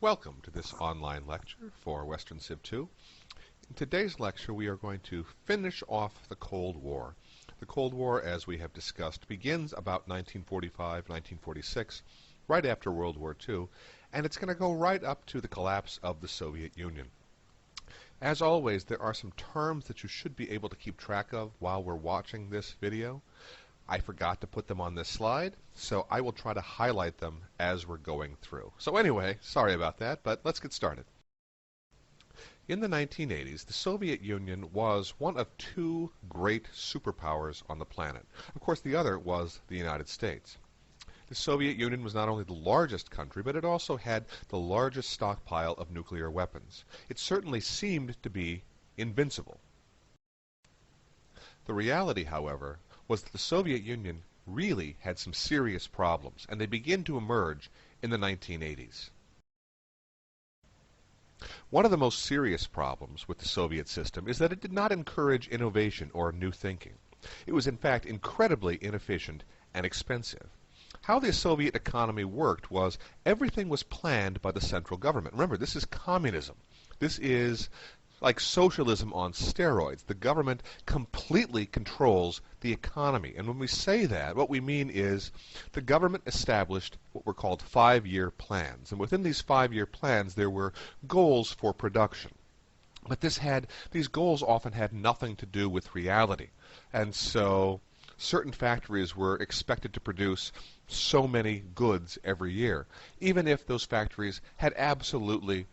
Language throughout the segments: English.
Welcome to this online lecture for Western Civ 2. In today's lecture, we are going to finish off the Cold War. The Cold War, as we have discussed, begins about 1945, 1946, right after World War II, and it's going to go right up to the collapse of the Soviet Union. As always, there are some terms that you should be able to keep track of while we're watching this video. I forgot to put them on this slide, so I will try to highlight them as we're going through. So anyway, sorry about that, but let's get started. In the 1980s, the Soviet Union was one of two great superpowers on the planet. Of course, the other was the United States. The Soviet Union was not only the largest country, but it also had the largest stockpile of nuclear weapons. It certainly seemed to be invincible. The reality, however, was that the Soviet Union really had some serious problems, and they begin to emerge in the 1980s. One of the most serious problems with the Soviet system is that it did not encourage innovation or new thinking. It was in fact incredibly inefficient and expensive. How the Soviet economy worked was everything was planned by the central government. Remember, this is communism. This is like socialism on steroids. The government completely controls the economy. And when we say that, what we mean is the government established what were called 5-year plans. And within these 5-year plans, there were goals for production. But these goals often had nothing to do with reality. And so certain factories were expected to produce so many goods every year, even if those factories had absolutely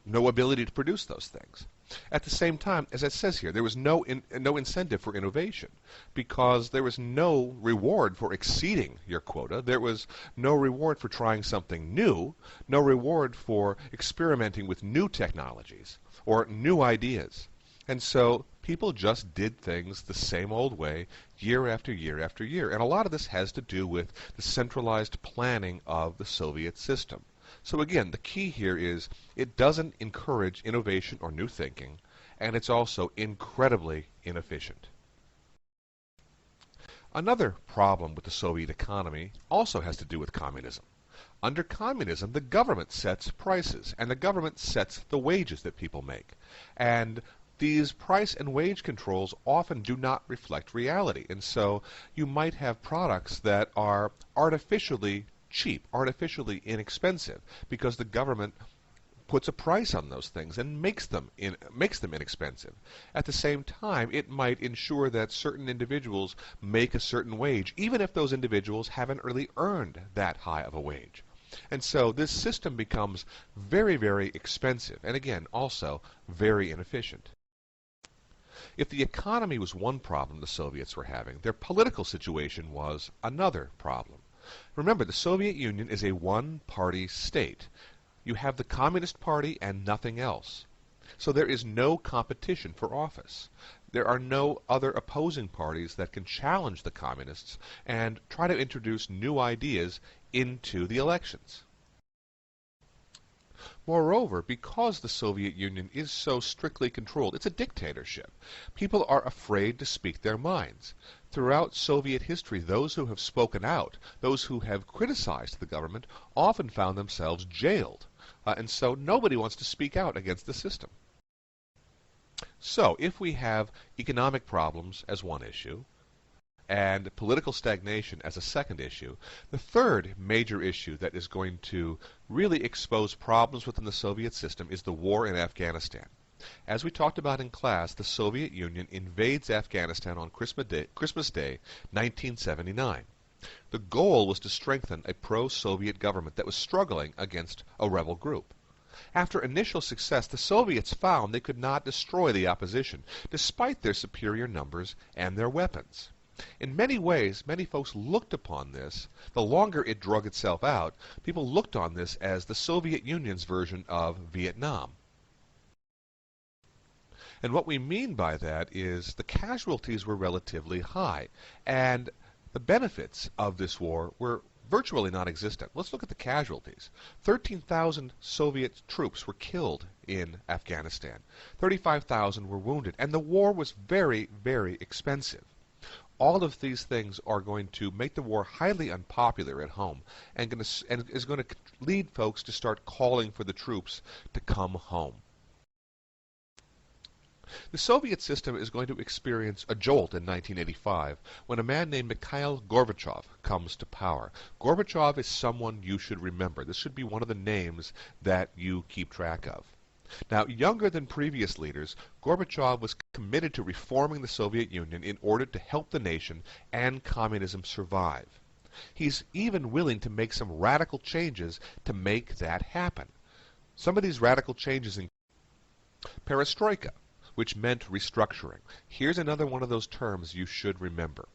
no ability to produce those things. At the same time, as it says here, there was no incentive for innovation because there was no reward for exceeding your quota. There was no reward for trying something new, no reward for experimenting with new technologies or new ideas. And so people just did things the same old way year after year after year. And a lot of this has to do with the centralized planning of the Soviet system. So again, the key here is it doesn't encourage innovation or new thinking, and it's also incredibly inefficient. Another problem with the Soviet economy also has to do with communism. Under communism, the government sets prices, and the government sets the wages that people make. And these price and wage controls often do not reflect reality, and so you might have products that are artificially cheap, artificially inexpensive, because the government puts a price on those things and makes them inexpensive. At the same time, it might ensure that certain individuals make a certain wage, even if those individuals haven't really earned that high of a wage. And so this system becomes very, very expensive, and again, also very inefficient. If the economy was one problem the Soviets were having, their political situation was another problem. Remember, the Soviet Union is a one-party state. You have the Communist Party and nothing else. So there is no competition for office. There are no other opposing parties that can challenge the communists and try to introduce new ideas into the elections. Moreover, because the Soviet Union is so strictly controlled, it's a dictatorship. People are afraid to speak their minds. Throughout Soviet history, those who have spoken out, those who have criticized the government, often found themselves jailed. And so nobody wants to speak out against the system. So if we have economic problems as one issue, and political stagnation as a second issue, the third major issue that is going to really expose problems within the Soviet system is the war in Afghanistan. As we talked about in class, the Soviet Union invades Afghanistan on Christmas Day, 1979. The goal was to strengthen a pro-Soviet government that was struggling against a rebel group. After initial success, the Soviets found they could not destroy the opposition, despite their superior numbers and their weapons. In many ways, many folks looked upon this, the longer it drug itself out, people looked on this as the Soviet Union's version of Vietnam. And what we mean by that is the casualties were relatively high, and the benefits of this war were virtually non-existent. Let's look at the casualties. 13,000 Soviet troops were killed in Afghanistan. 35,000 were wounded, and the war was very, very expensive. All of these things are going to make the war highly unpopular at home and is going to lead folks to start calling for the troops to come home. The Soviet system is going to experience a jolt in 1985 when a man named Mikhail Gorbachev comes to power. Gorbachev is someone you should remember. This should be one of the names that you keep track of. Now, younger than previous leaders, Gorbachev was committed to reforming the Soviet Union in order to help the nation and communism survive. He's even willing to make some radical changes to make that happen. Some of these radical changes include perestroika, which meant restructuring. Here's another one of those terms you should remember.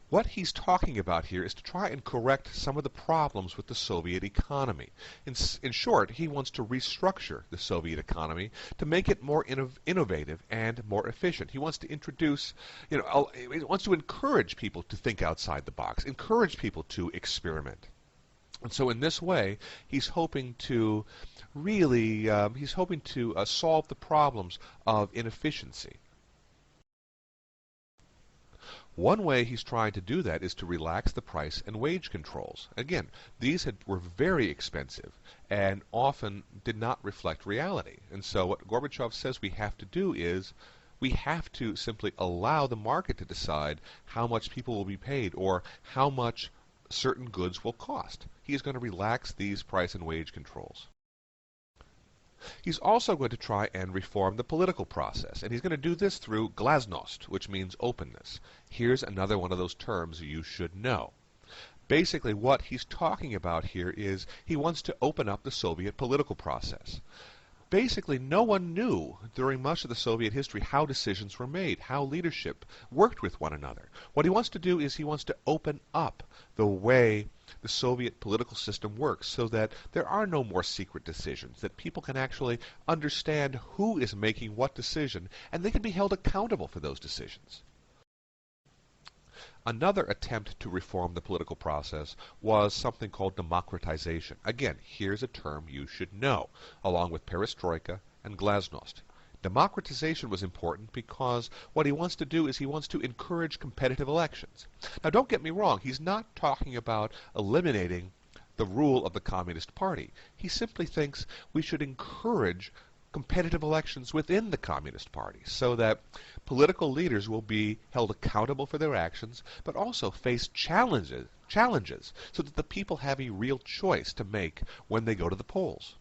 What he's talking about here is to try and correct some of the problems with the Soviet economy. In short, he wants to restructure the Soviet economy to make it more innovative and more efficient. He wants to introduce, he wants to encourage people to think outside the box, encourage people to experiment. And so in this way, he's hoping to solve the problems of inefficiency. One way he's trying to do that is to relax the price and wage controls. Again, these were very expensive and often did not reflect reality. And so what Gorbachev says we have to do is we have to simply allow the market to decide how much people will be paid or how much certain goods will cost. He is going to relax these price and wage controls. He's also going to try and reform the political process, and he's going to do this through glasnost, which means openness. Here's another one of those terms you should know. Basically, what he's talking about here is he wants to open up the Soviet political process. Basically, no one knew during much of the Soviet history how decisions were made, how leadership worked with one another. What he wants to do is he wants to open up the way the Soviet political system works so that there are no more secret decisions, that people can actually understand who is making what decision, and they can be held accountable for those decisions. Another attempt to reform the political process was something called democratization. Again, here's a term you should know, along with perestroika and glasnost. Democratization was important because what he wants to do is he wants to encourage competitive elections. Now, don't get me wrong, he's not talking about eliminating the rule of the Communist Party. He simply thinks we should encourage competitive elections within the Communist Party so that political leaders will be held accountable for their actions, but also face challenges so that the people have a real choice to make when they go to the polls.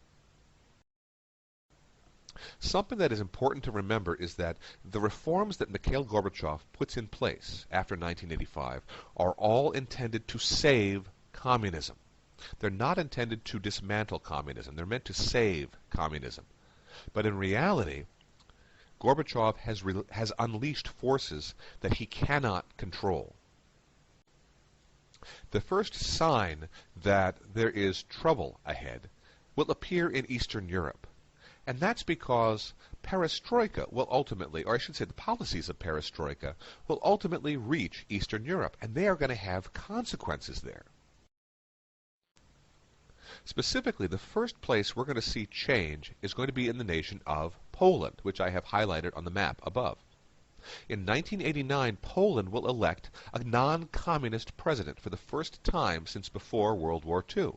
Something that is important to remember is that the reforms that Mikhail Gorbachev puts in place after 1985 are all intended to save communism. They're not intended to dismantle communism. They're meant to save communism. But in reality, Gorbachev has unleashed forces that he cannot control. The first sign that there is trouble ahead will appear in Eastern Europe. And that's because perestroika will ultimately, or I should say the policies of perestroika, will ultimately reach Eastern Europe, and they are going to have consequences there. Specifically, the first place we're going to see change is going to be in the nation of Poland, which I have highlighted on the map above. In 1989, Poland will elect a non-communist president for the first time since before World War II.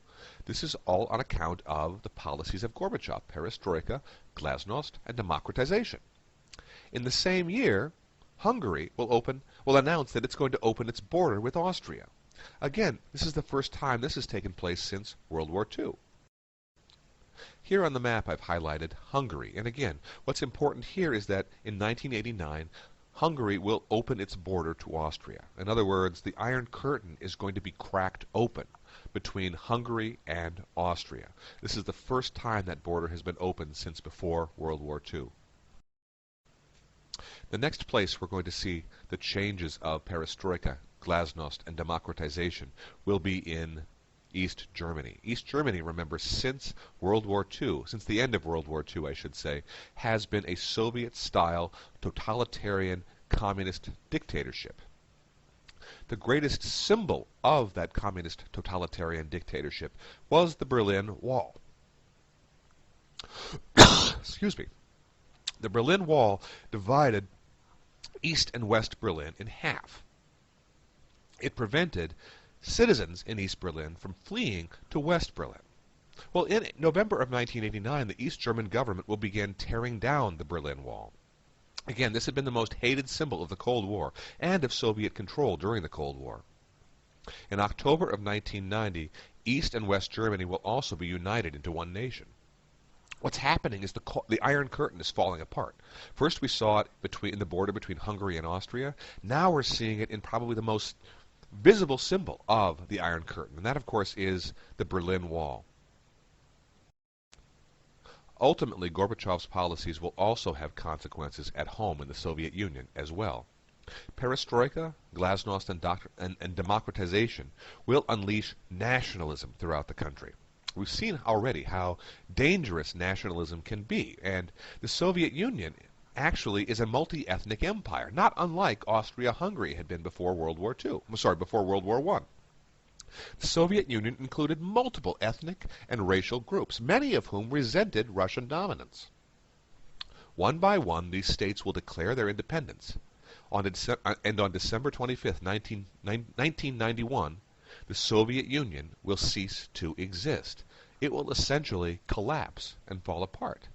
This is all on account of the policies of Gorbachev, perestroika, glasnost, and democratization. In the same year, Hungary will announce that it's going to open its border with Austria. Again, this is the first time this has taken place since World War II. Here on the map I've highlighted Hungary, and again, what's important here is that in 1989, Hungary will open its border to Austria. In other words, the Iron Curtain is going to be cracked open between Hungary and Austria. This is the first time that border has been opened since before World War II. The next place we're going to see the changes of perestroika, glasnost, and democratization will be in East Germany. East Germany, remember, since World War II, since the end of World War II, I should say, has been a Soviet-style totalitarian communist dictatorship. The greatest symbol of that communist totalitarian dictatorship was the Berlin Wall. Excuse me. The Berlin Wall divided East and West Berlin in half. It prevented citizens in East Berlin from fleeing to West Berlin. Well, in November of 1989, the East German government will begin tearing down the Berlin Wall. Again, this had been the most hated symbol of the Cold War and of Soviet control during the Cold War. In October of 1990, East and West Germany will also be united into one nation. What's happening is the Iron Curtain is falling apart. First we saw it in the border between Hungary and Austria. Now we're seeing it in probably the most visible symbol of the Iron Curtain, and that, of course, is the Berlin Wall. Ultimately, Gorbachev's policies will also have consequences at home in the Soviet Union as well. Perestroika, glasnost, and democratization will unleash nationalism throughout the country. We've seen already how dangerous nationalism can be, and the Soviet Union actually is a multi-ethnic empire, not unlike Austria-Hungary had been before World War I. The Soviet Union included multiple ethnic and racial groups, many of whom resented Russian dominance. One by one, these states will declare their independence. On December 25, 1991, the Soviet Union will cease to exist. It will essentially collapse and fall apart.